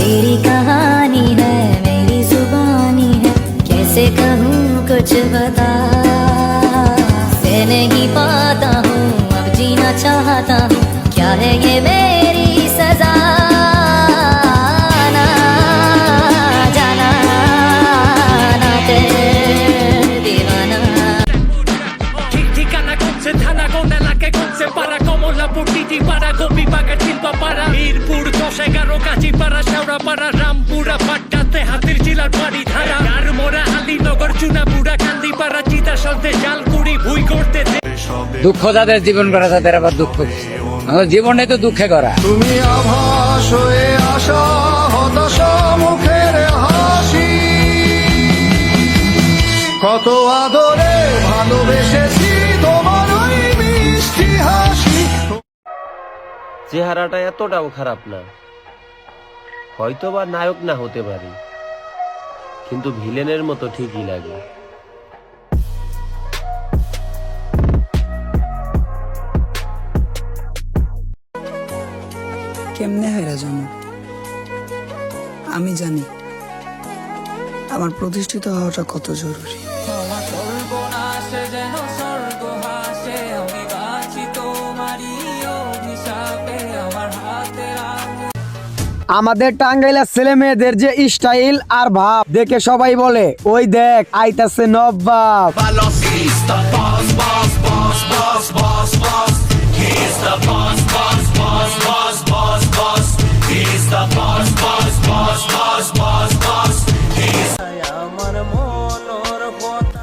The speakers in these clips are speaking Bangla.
तेरी कहानी है मेरी जुबानी है, कैसे कहूँ कुछ बता, से नहीं पाता हूँ अब जीना चाहता हूँ, क्या है ये मेरी सजा, ना जाना ना तेरे दीवाना। ঠিক ঠিকানা করছে থানা কোন এলাকায় করছে পাড়া কমলাপুর টিটি পাড়া গোপী বাগের শিল্প পাড়া মিরপুর 10-11 কাজী পাড়া শেওড়া পাড়া রামপুরা পাট্টাতে হাতির চিলার বাড়ি ধারা গারমোড়া আলীনগর চুনাপুরা কান্দি পাড়া চিতা সলতে জালকুড়ি ভুই করতে দুঃখ যাদের জীবন করা তাদের আবার দুঃখ জীবনে তো দুঃখে করা। তুমি আভাস হয়ে আসা হতাশা মুখের হাসি, কত আদরে ভালোবেসেছি তোমার ওই মিষ্টি হাসি। চেহারাটা এতটাও খারাপ না, হয়তো বা নায়ক না হতে পারি, কিন্তু ভিলেনের মতো ঠিকই লাগে। কেমনে হায়রা জানো? আমি জানি আমার প্রতিষ্ঠিত হওয়াটা কত জরুরি। আমাদের টাঙ্গাইলের ছেলে মেয়েদের যে স্টাইল আর ভাব দেখে সবাই বলে ওই দেখ আইতাছে নবাব।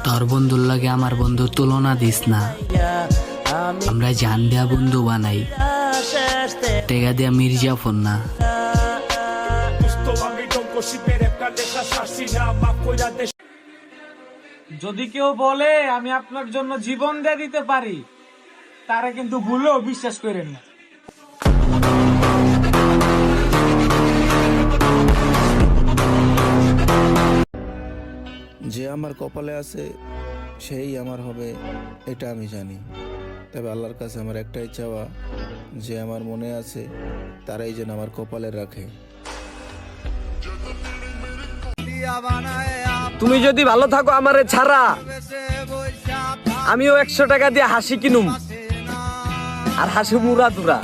তোর বন্ধুর লাগে আমার বন্ধুর তুলনা দিস না, আমরা জান দেয়া বন্ধু বানাই, টেকা দেয়া মির্জাফর না। যদি কেউ বলে আমি আপনার জন্য জীবন দিয়ে দিতে পারি, তারা কিন্তু ভুলেও বিশ্বাস করেন না। যে আমার কপালে আছে সেই আমার হবে, এটা আমি জানি। তবে আল্লাহর কাছে আমার একটাই চাওয়া, যে আমার মনে আছে তারাই যেন আমার কপালে রাখে। তুমি যদি ভালো থাকো আমারে ছাড়া, আমিও 100 টাকা দিয়ে হাসি কিনুম, আর হাসি মুরা তুরা।